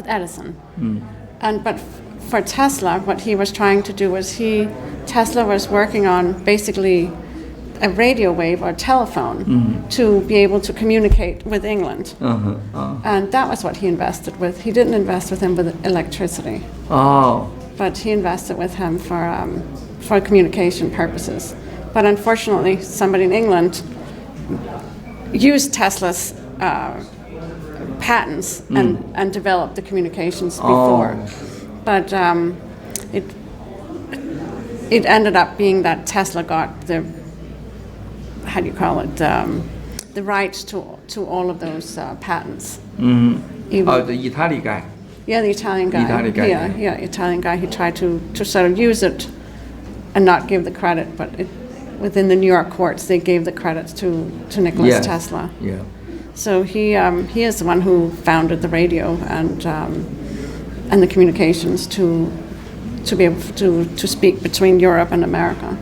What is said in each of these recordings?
Edison. But for Tesla, what he was trying to do was Tesla was working on basically a radio wave or telephone to be able to communicate with England. And that was what he invested with. He didn't invest with him with electricity. But he invested with him for communication purposes. But unfortunately, somebody in England used Tesla's patents and developed the communications before. But it ended up being that Tesla got the, how do you call it, the rights to all of those patents. The Italian guy. Yeah, the Italian guy. Italian guy. He tried to sort of use it and not give the credit, but within the New York courts, they gave the credit to Nikola Tesla. Yeah. So he is the one who founded the radio and the communications to be able to speak between Europe and America.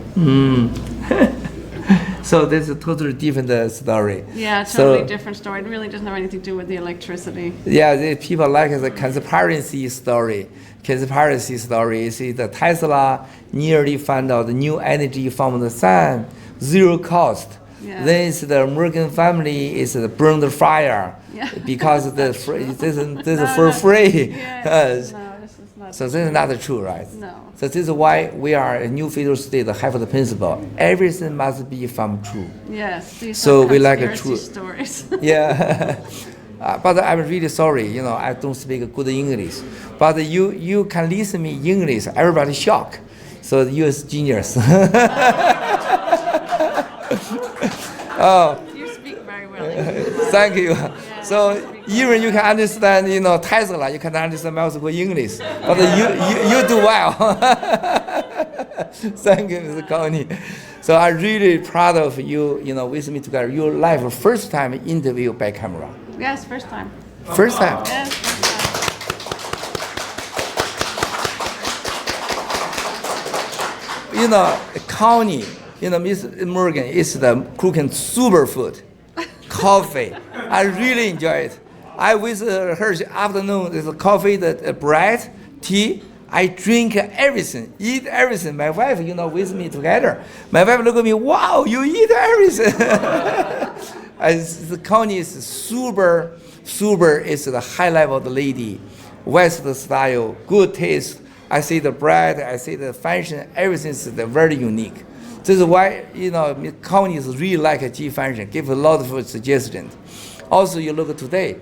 So that's a totally different story. Yeah, totally different story. It really doesn't have anything to do with the electricity. Yeah, the people like the conspiracy story. Conspiracy story is that Tesla nearly found out the new energy from the sun, zero cost. Yeah. Then it's the American family is burn the fire because this is for free. So this is not true, right? No. So this is why we are a new federal state have the principle. Everything must be from true. Yes. These so are we like a conspiracy true stories. Yeah. But I'm really sorry, I don't speak good English. But you can listen me English, everybody shocked. So you is genius. You speak very well. Thank you. So even you can understand, Tesla, you can understand multiple English. But you do well. Thank you, Mr. Connie. So I'm really proud of you, with me together. Your life first time interview by camera. Yes, first time. First time. Yes, first time. Connie, Miss Morgan is the cooking superfood, coffee. I really enjoy it. I with her afternoon, there's coffee, the bread, tea. I drink everything, eat everything. My wife, with me together. My wife look at me, wow, you eat everything. Connie is super is the high level of the lady, West style, good taste. I see the bread, I see the function, everything is very unique. This is why, Connie is really like a G function, give a lot of suggestions. Also, you look today,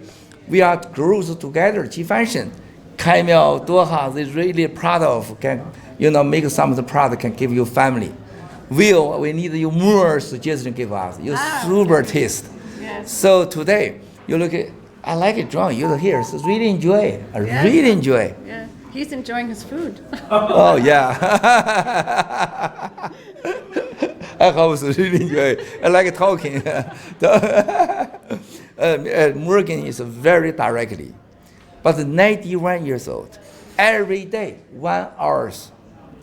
we are grows together, G function. Camel, Doha, they really proud of, can, make some of the product can give you family. We need you more suggestion give us. You super taste. Yes. So today, you look at, I like it, John, you're here, so really enjoy it. I really enjoy it. Yeah, he's enjoying his food. Oh, yeah. I also really enjoy it. I like talking. Morgan is very directly, but 91 years old. Every day, 1 hour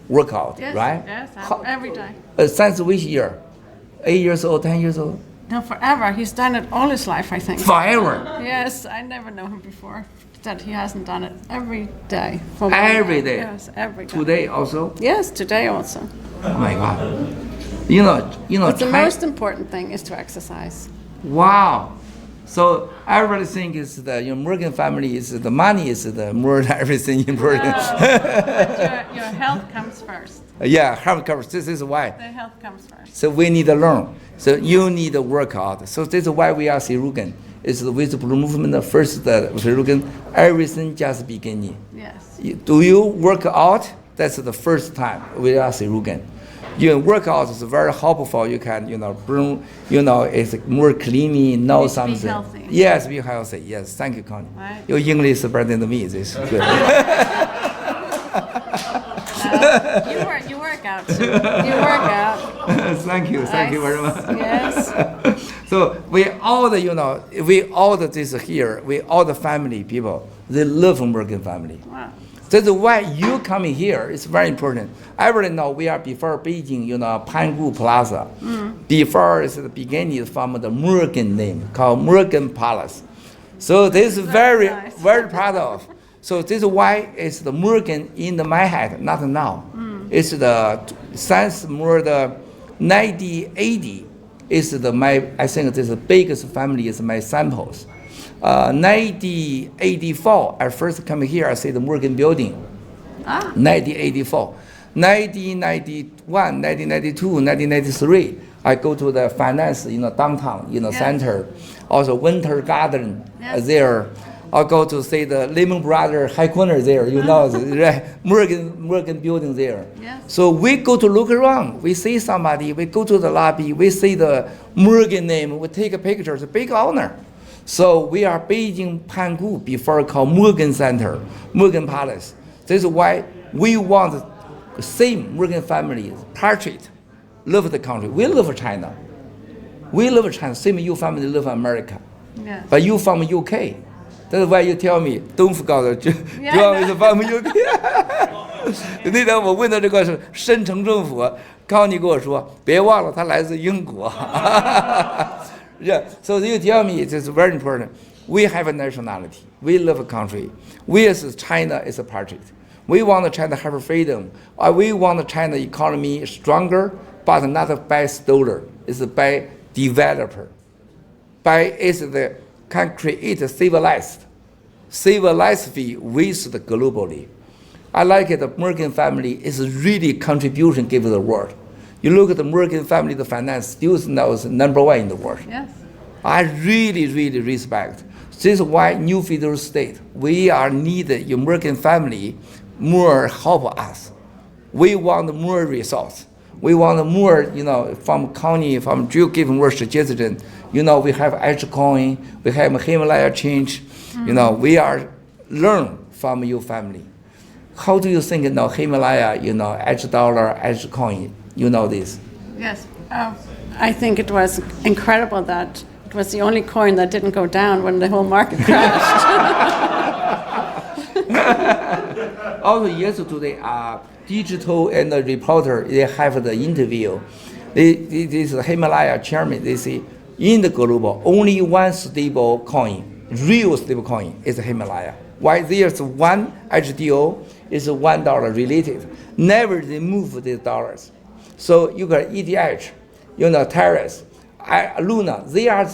workout, Yes, right? yes, every day. Since which year? 8 years old, 10 years old? No, forever. He's done it all his life, I think. Forever. Yes, I never know him before. That he hasn't done it every day. For Every day. Yes, every day. Today also? Yes, today also. Oh my God. But the most important thing is to exercise. Wow. So everybody thinks the Morgan family is the money is the more than everything important. But your health comes first. Yeah, health comes. This is why. The health comes first. So we need to learn. So you need to work out. So this is why we are Sirugan. It's with the Blue Movement, the first Sirugan, everything just beginning. Yes. Do you work out? That's the first time we are Sirugan. Workout is very helpful. You can, burn, it's more clean, know something. Be healthy. Yes, be healthy. Yes, thank you, Connie. Right. Your English is better than me. This is good. You work out too. You work out. Thank you very much. Yes. So we all the, this here, we all the family people, they love Morgan family. Wow. That's why you coming here is very important. I already know we are before Beijing, Pangu Plaza. Before is the beginning from the Morgan name, called Morgan Palace. So this is very, nice. very proud of. So this is why it's the Morgan in my head, not now. It's the since more the 1980 is I think this is the biggest family is my samples. 1984, I first come here, I see the Morgan building. 1984. 1991, 1992, 1993, I go to the finance, downtown, center. Also Winter Garden there. I'll go to see the Lehman Brothers high corner there, right? Morgan building there. Yes. So we go to look around. We see somebody. We go to the lobby. We see the Morgan name. We take a picture. It's a big honor. So we are Beijing Pangu before called Morgan Center, Morgan Palace. This is why we want the same Morgan family, portrait, love the country. We love China. We love China. Same you family love America. Yes. But you from UK. That's why you tell me don't forget John is from UK. 那天我问的这个是深城政府，康尼跟我说，别忘了他来自英国。Yeah, so you tell me it is very important. We have a nationality. We love a country. We as China is a portrait. We want China to have freedom. We want China economy stronger, but not by stoler. It's by developer. By can create a civilized fee with the globally. I like it. The Morgan family is really contribution given the world. You look at the Morgan family, the finance still now is #1 in the world. Yes. I really, really respect. This is why new federal state, we are needed, your Morgan family, more help us. We want more resource. We want more, from county, from given more suggestion. We have edge coin, we have Himalaya change. We are learn from your family. How do you think now Himalaya, edge dollar, edge coin, this? Yes. I think it was incredible that it was the only coin that didn't go down when the whole market crashed. Also, yesterday, digital and the reporter, they have the interview. This Himalaya chairman, they say, in the global, only one stable coin, real stable coin, is Himalaya. Why there's one HDO is $1 related. Never they move the dollars. So you got ETH, Terrace, Luna, they are,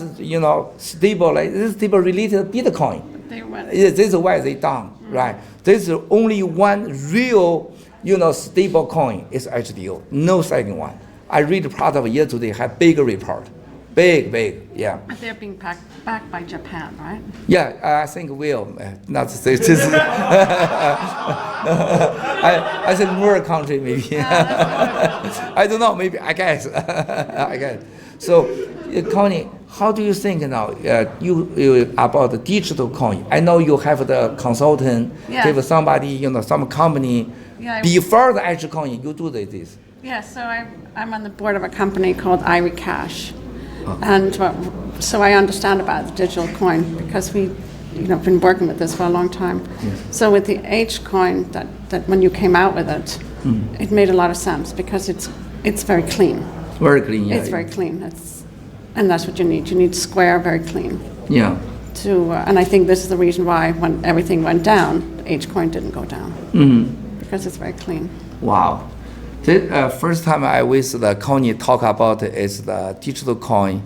stable, like this stable related Bitcoin. They went. This is why they down, right? There's only one real, stable coin is HDO, no second one. I read part of it today, had big report. Big, yeah. But they're being backed by Japan, right? Yeah, I think will not say this. I think more country maybe. I don't know. Maybe I guess. So, Connie, how do you think now? You about the digital coin? I know you have the consultant, give somebody, some company. Yeah, Before the actual coin, you do this. Yeah. So I'm on the board of a company called Irie Cash. And so I understand about the digital coin because we, been working with this for a long time. Yes. So with the H coin, that when you came out with it, it made a lot of sense because it's very clean. Very clean, yeah. It's very clean. And that's what you need. You need square, very clean. Yeah. And I think this is the reason why when everything went down, the H coin didn't go down because it's very clean. Wow. The first time I with the Connie talk about is the digital coin.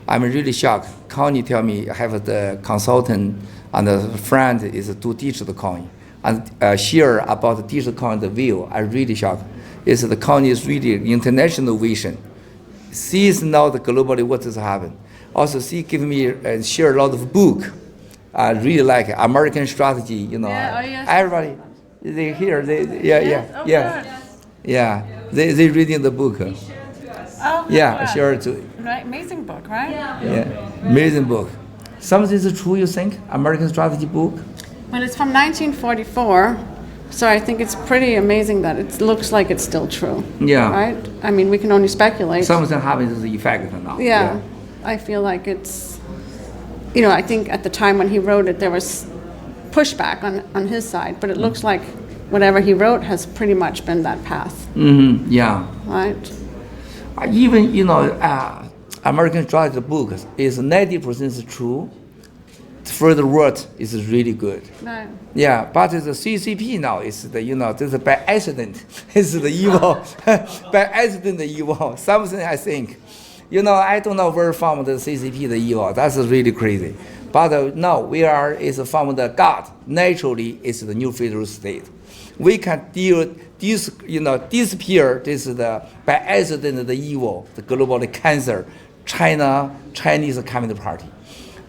I'm really shocked. Connie tell me I have the consultant and the friend is do digital coin and share about the digital coin the view. I really shocked. Is the Connie is really international vision. Sees now the globally what has happened. Also, she give me share a lot of book. I really like it. American strategy. Everybody they hear Yeah, they reading the book. Oh, yeah, sure too. Right, amazing book, right? Yeah, amazing book. Something is true, you think? American strategy book? Well, it's from 1944, so I think it's pretty amazing that it looks like it's still true. Yeah. Right? I mean, we can only speculate. Something happens as the effect now. Yeah, I feel like it's, I think at the time when he wrote it, there was pushback on his side, but it looks like whatever he wrote has pretty much been that path. Mm-hmm. Yeah. Right. Even American strategy book is 90% true. for the world is really good. No. Yeah, but the CCP now is this is by accident. It's the evil, by accident the evil. Something I think, I don't know where from the CCP the evil. That's really crazy. But now we are is from the God. Naturally, it's the new federal state. We can disappear this by accident the evil, the global cancer, Chinese Communist Party.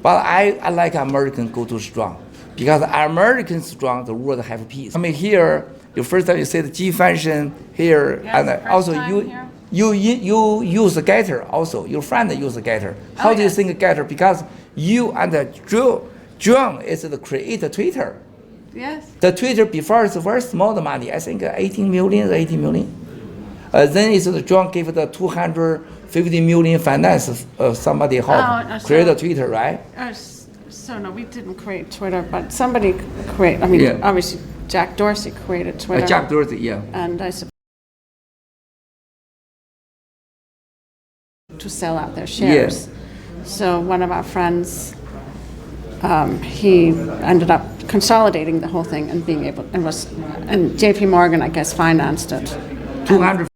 But I like American go to strong, because American strong, the world have peace. I mean here, the first time you say the G function here, and also you use the getter also. Your friend use the getter. How do you think getter? Because you and John is the creator Twitter. Yes. The Twitter before is very small the money. I think 18 million. Then it's John gave the 250 million finance somebody help create a Twitter, right? So no, we didn't create Twitter, but somebody created. I mean, obviously Jack Dorsey created Twitter. Jack Dorsey, yeah. And I suppose to sell out their shares. So one of our friends, he ended up consolidating the whole thing and being able, and J.P. Morgan, I guess, financed it. 200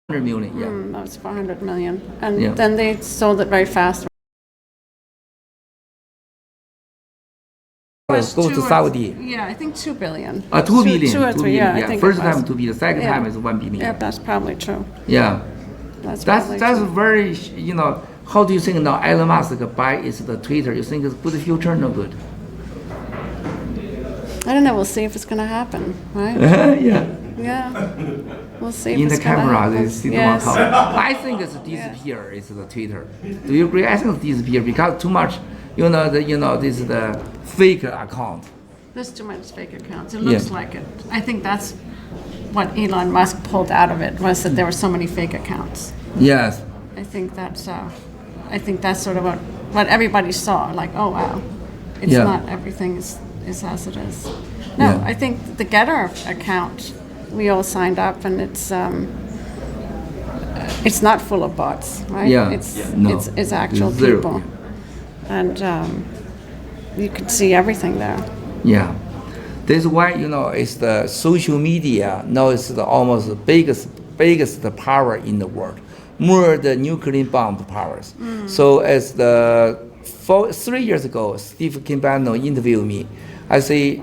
million, yeah. That was 400 million. And then they sold it very fast. Go to Saudi. Yeah, I think 2 billion. 2 billion. 2 or 3, yeah. I think First time 2 billion, second time is 1 billion. Yeah, that's probably true. Yeah. That's very, how do you think now Elon Musk buy is the Twitter? You think it's good future, no good? I don't know. We'll see if it's going to happen, right? Yeah. We'll see if in it's the camera, they see the one yes. top. I think it's disappear. It's the Twitter. Do you agree? I think it's disappear because too much. This is the fake account. There's too much fake accounts. It looks like it. I think that's what Elon Musk pulled out of it, was that there were so many fake accounts. Yes. I think that's sort of what everybody saw. Like, oh wow, it's not everything is as it is. No, I think the Getter account, we all signed up, and it's not full of bots, right? Yeah. It's actual people, and you can see everything there. Yeah. That's why it's the social media now is almost the biggest power in the world, more the nuclear bomb powers. So as 3 years ago, Steve Kimbano interviewed me. I say,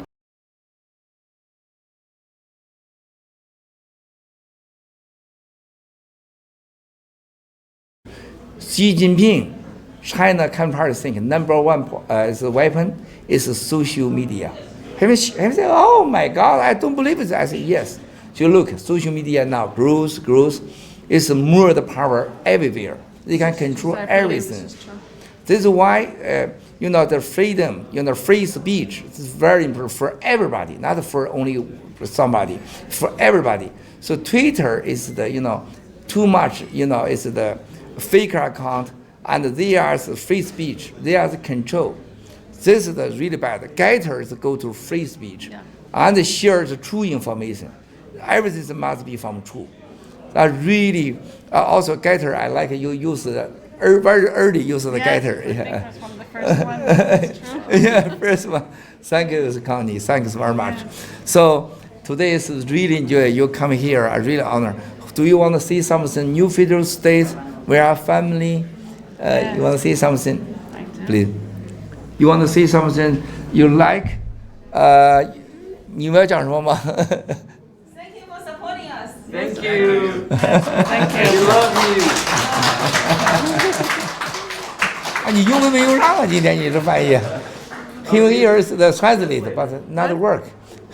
Xi Jinping, China Communist Party think number one is a weapon is social media. He said, oh my God, I don't believe it. I said, yes. So look, social media now grows. It's more the power everywhere. They can control everything. This is why, the freedom, free speech is very important for everybody, not for only somebody, for everybody. So Twitter is the, too much, is the fake account, and they are the free speech. They are the control. This is really bad. Getter is go to free speech and share the true information. Everything must be from true. Really, also Getter, I like you use the very early use of the Getter. I think that's one of the first ones. That's true. Yeah, first one. Thank you, Connie. Thanks very much. So today is really enjoy you coming here. I really honor. Do you want to see something new federal state? We are family. You want to say something? Please. You want to say something you like? 你们要讲什么吗 Thank you for supporting us. Thank you. Thank you. We love you. 你用没用上啊？今天你这翻译 Him here is the translate, but not work.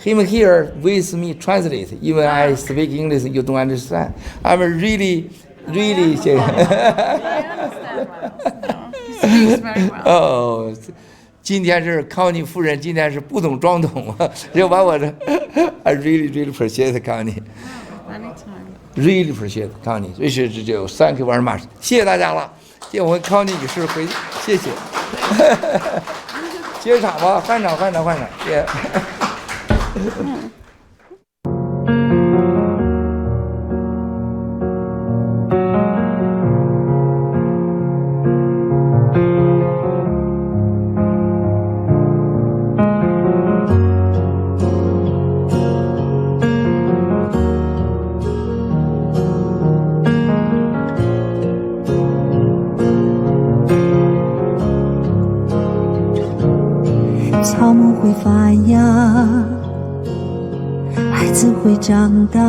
Him here with me translate. Even I speak English, you don't understand. I'm really. I understand well. He speaks very well. 哦，今天是康妮夫人，今天是不懂装懂啊，就把我这 I really appreciate Connie. Anytime. Really appreciate Connie. 这是就 Thank you very much. 谢谢大家了。我们康妮女士回，谢谢。接场吧，换场，谢谢。泡沫会发芽，孩子会长大，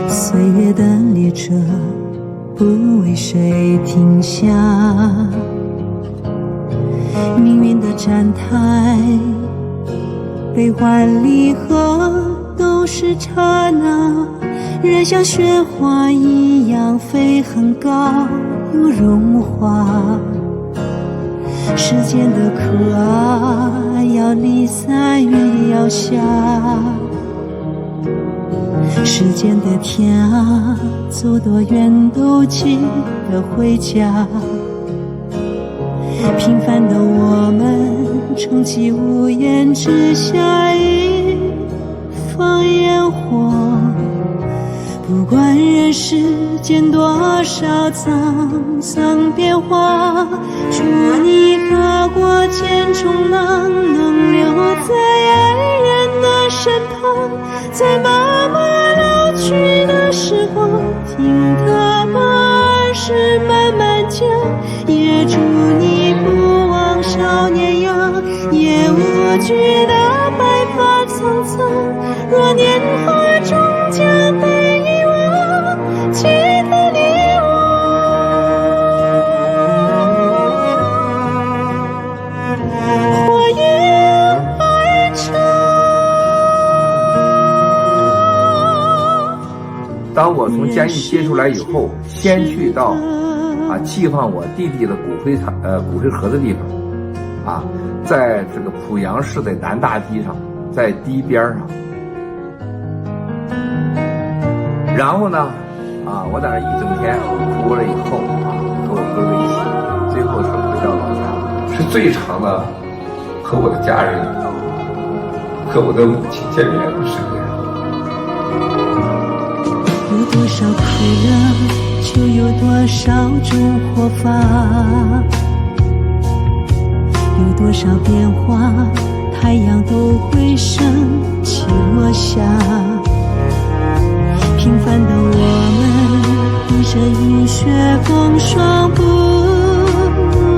岁月的列车不为谁停下，命运的站台悲欢离合都是刹那，人像雪花一样飞很高又融化，时间的课啊，要离散也要下，时间的天啊，走多远都记得回家，平凡的我们撑起屋檐之下一放烟火，不管人世间多少沧桑变化，祝你踏过千重浪，能留在爱人的身旁，在妈妈老去的时光，听她把儿时慢慢讲，也祝你不忘少年样，也无惧的白发苍苍，若年华终将被遗忘，记得你我，火焰爱长。当我从监狱接出来以后，先去到寄放我弟弟的骨灰盒的地方，在这个濮阳市的南大堤上，在堤边上。然后呢，我在那一整天哭了以后，和我哥哥一起，最后是回到老家，是最长的和我的家人、和我的母亲见面的时间。有多少苦乐，就有多少种活法，有多少变化，太阳都会升起落下，平凡的我们披着雨雪风霜，不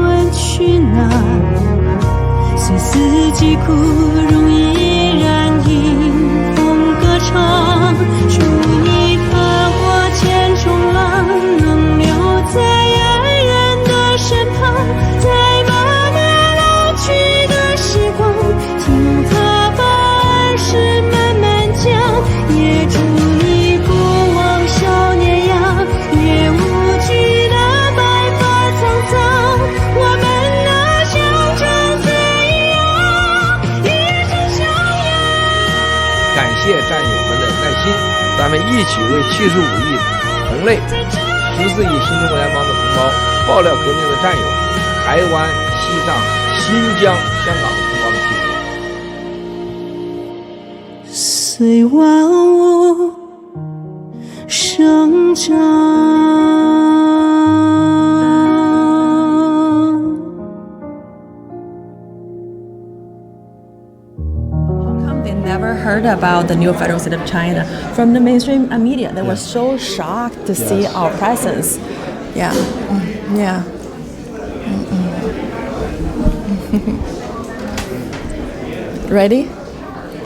问去哪，虽四季枯荣依然迎风歌唱，祝你踏过千重浪，能留在爱人的身旁，在妈妈老去的时光，听她把儿时慢慢讲，也祝你不忘少年样，也无惧的白发苍苍，我们的象征最耀，一生相拥。感谢战友们的耐心，咱们一起为75亿同类、14亿新中国联邦的同胞、爆料革命的战友、台湾、西藏、新疆、香港的同胞们祈福。随万物生长。They never heard about the new federal state of China from the mainstream media. They were so shocked to see our presence. Yeah, yeah. Ready?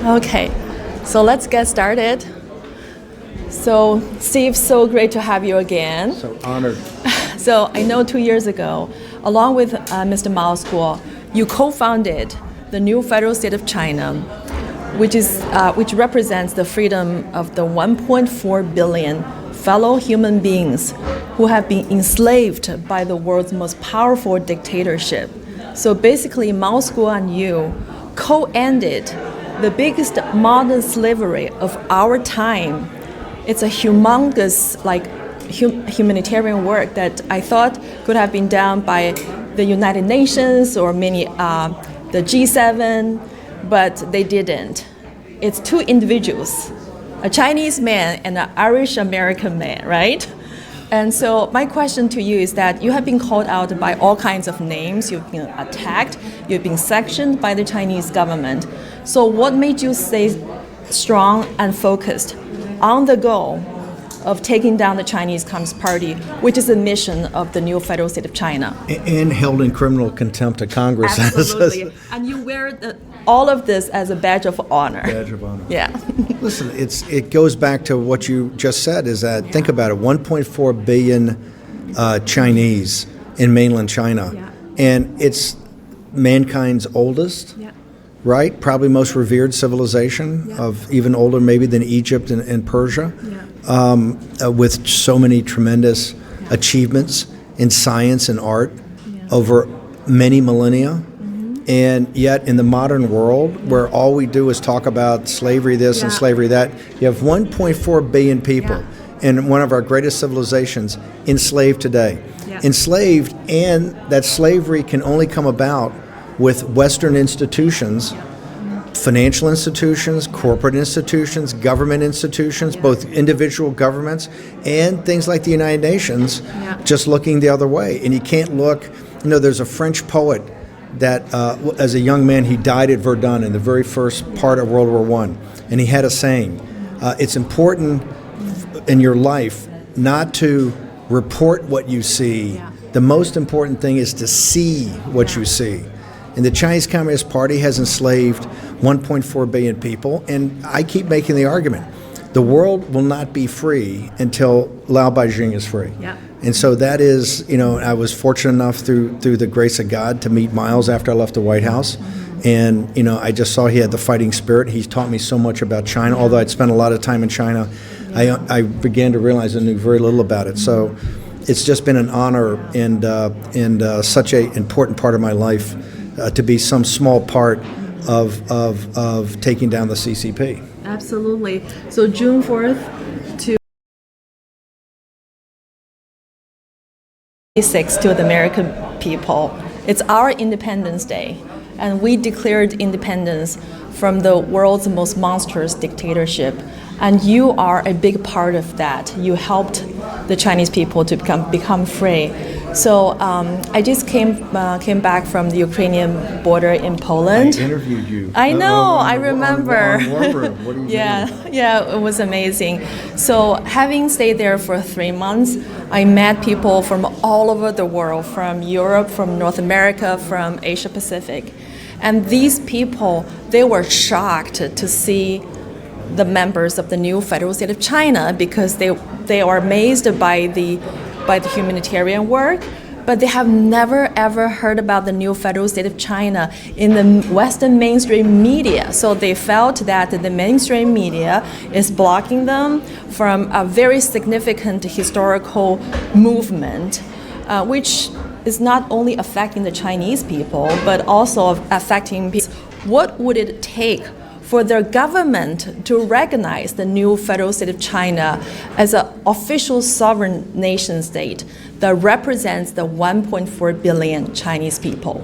Okay, so let's get started. So, Steve, so great to have you again. So honored. So I know 2 years ago, along with Mr. Mao's school, you co-founded the new federal state of China, which represents the freedom of the 1.4 billion fellow human beings who have been enslaved by the world's most powerful dictatorship. So basically, Mao's school and you co-ended the biggest modern slavery of our time. It's a humongous, humanitarian work that I thought could have been done by the United Nations or the G7, but they didn't. It's two individuals, a Chinese man and an Irish American man, right? And so my question to you is that you have been called out by all kinds of names, you've been attacked, you've been sectioned by the Chinese government. So what made you stay strong and focused on the goal of taking down the Chinese Communist Party, which is the mission of the new federal state of China. And held in criminal contempt of Congress. Absolutely. And you wear all of this as a badge of honor. Badge of honor. Yeah. Listen, it goes back to what you just said, is that, think about it, 1.4 billion Chinese in mainland China. Yeah. And it's mankind's oldest, Yeah. right? Probably most revered civilization, of even older maybe than Egypt and Persia, with so many tremendous achievements in science and art over many millennia. And yet in the modern world, where all we do is talk about slavery this and slavery that, you have 1.4 billion people in one of our greatest civilizations enslaved today. Enslaved, and that slavery can only come about with Western institutions, financial institutions, corporate institutions, government institutions, both individual governments and things like the United Nations, just looking the other way. And you can't look, there's a French poet that as a young man, he died at Verdun in the very first part of World War I. And he had a saying, it's important in your life not to report what you see. The most important thing is to see what you see. And the Chinese Communist Party has enslaved 1.4 billion people. And I keep making the argument, the world will not be free until Lao Beijing is free. And so that is, I was fortunate enough through the grace of God to meet Miles after I left the White House. And, I just saw he had the fighting spirit. He's taught me so much about China. Although I'd spent a lot of time in China, I began to realize I knew very little about it. So it's just been an honor and such an important part of my life to be some small part of taking down the CCP. Absolutely. So June 4th to 6th to the American people, it's our Independence Day, and we declared independence from the world's most monstrous dictatorship. And you are a big part of that. You helped the Chinese people to become free. So I just came back from the Ukrainian border in Poland. I interviewed you. I know, I remember. On War Room. What do you Yeah, it was amazing. So having stayed there for 3 months, I met people from all over the world, from Europe, from North America, from Asia Pacific. And these people, they were shocked to see the members of the new federal state of China, because they are amazed by the humanitarian work, but they have never ever heard about the new federal state of China in the Western mainstream media. So they felt that the mainstream media is blocking them from a very significant historical movement, which is not only affecting the Chinese people, but also affecting people. What would it take for their government to recognize the new federal state of China as an official sovereign nation state that represents the 1.4 billion Chinese people?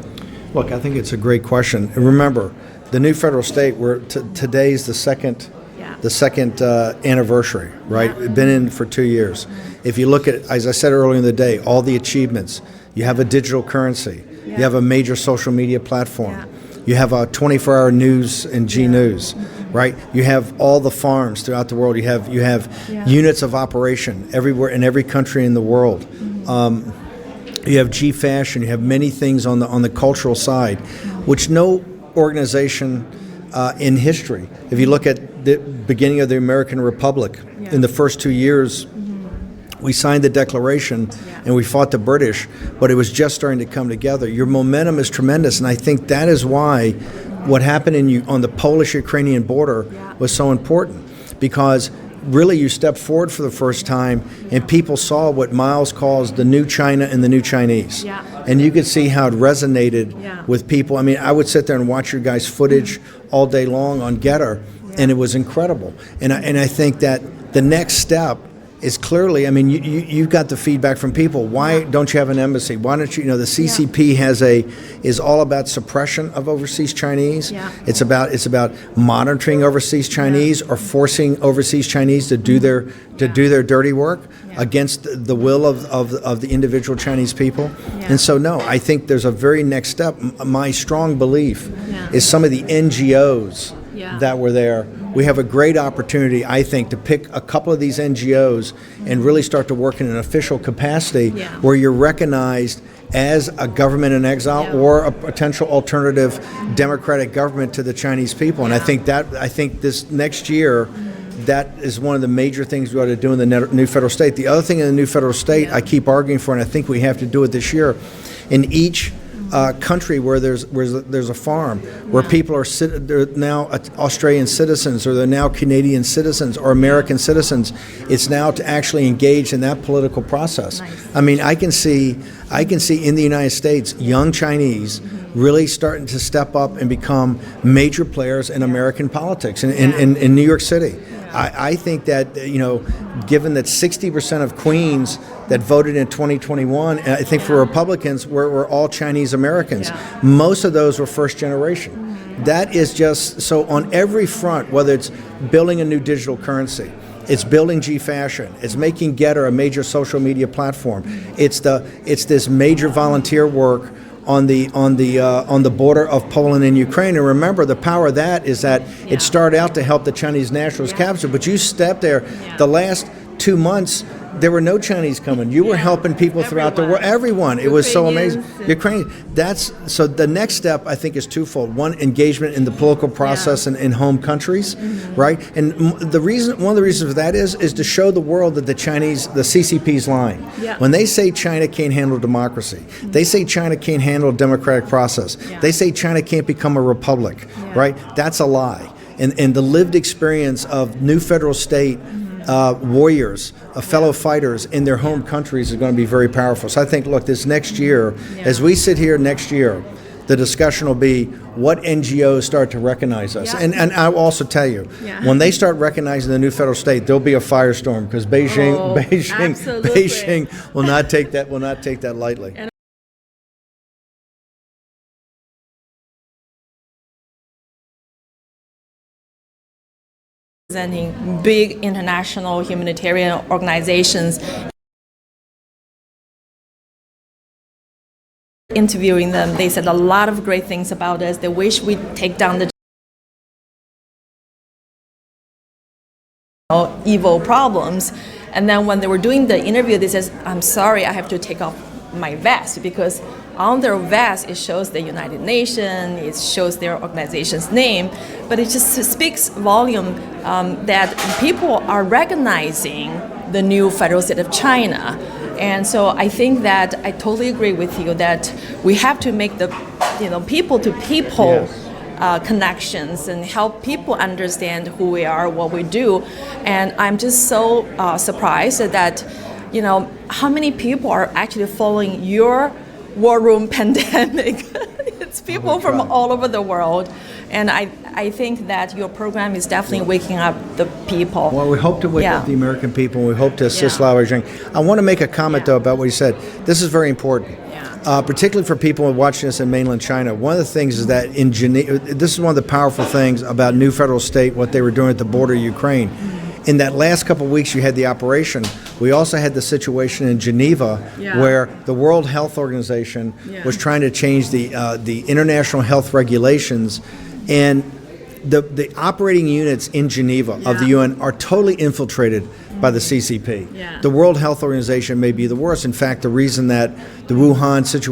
Look, I think it's a great question. And remember, the new federal state, today's the second anniversary, right? It's been in for 2 years. If you look at, as I said earlier in the day, all the achievements, you have a digital currency, you have a major social media platform. You have a 24-hour news and G News, right? You have all the farms throughout the world. You have units of operation everywhere in every country in the world. You have G Fashion. You have many things on the cultural side, which no organization in history. If you look at the beginning of the American Republic, in the first 2 years, we signed the Declaration and we fought the British, but it was just starting to come together. Your momentum is tremendous, and I think that is why what happened on the Polish-Ukrainian border was so important, because really you stepped forward for the first time and people saw what Miles calls the new China and the new Chinese. And you could see how it resonated with people. I mean, I would sit there and watch your guys' footage all day long on Getter, and it was incredible. And I think that the next step is clearly, I mean, you've got the feedback from people. Why don't you have an embassy? Why don't you, the CCP is all about suppression of overseas Chinese. It's about monitoring overseas Chinese or forcing overseas Chinese to do their dirty work against the will of the individual Chinese people. And so, no, I think there's a very next step. My strong belief is some of the NGOs that were there. We have a great opportunity, I think, to pick a couple of these NGOs and really start to work in an official capacity where you're recognized as a government in exile or a potential alternative democratic government to the Chinese people. And I think this next year, that is one of the major things we ought to do in the new federal state. The other thing in the new federal state, I keep arguing for, and I think we have to do it this year, in each country where there's a farm, where people they're now Australian citizens, or they're now Canadian citizens or American citizens. It's now to actually engage in that political process. I mean, I can see in the United States young Chinese really starting to step up and become major players in American politics in New York City. I think that, given that 60% of Queens that voted in 2021, I think for Republicans, were all Chinese Americans. Most of those were first generation. That is just, so on every front, whether it's building a new digital currency, it's building G-Fashion, it's making Getter a major social media platform, it's this major volunteer work on the border of Poland and Ukraine. And remember, the power of that is that it started out to help the Chinese nationals capture, but you stepped there. The last 2 months, there were no Chinese coming. You were helping people throughout the world. Everyone. It was so amazing. Ukraine. So the next step, I think, is twofold. One, engagement in the political process in home countries, right? And one of the reasons for that is to show the world that the CCP's lying. When they say China can't handle democracy, they say China can't handle a democratic process, they say China can't become a republic, right? That's a lie. And the lived experience of new federal state warriors, fellow fighters in their home countries is going to be very powerful. So I think, look, this next year, as we sit here next year, the discussion will be what NGOs start to recognize us. And I will also tell you, when they start recognizing the new federal state, there'll be a firestorm, because Beijing will not take that lightly. Representing big international humanitarian organizations, interviewing them, they said a lot of great things about us. They wish we'd take down the evil problems. And then when they were doing the interview, they said, "I'm sorry, I have to take off my vest," because on their vest it shows the United Nations, it shows their organization's name, but it just speaks volume that people are recognizing the new federal state of China. And so I think that I totally agree with you that we have to make the people to people connections and help people understand who we are, what we do. And I'm just so surprised that how many people are actually following your war room pandemic. It's people from all over the world. And I think that your program is definitely waking up the people. Well, we hope to wake up the American people, and we hope to assist Lao Beijing. I want to make a comment, though, about what you said. This is very important, particularly for people watching us in mainland China. One of the things is that in Geneva, this is one of the powerful things about new federal state, what they were doing at the border of Ukraine. In that last couple of weeks you had the operation, we also had the situation in Geneva where the World Health Organization was trying to change the international health regulations, and the operating units in Geneva of the UN are totally infiltrated by the CCP. The World Health Organization may be the worst. In fact, the reason that the Wuhan situation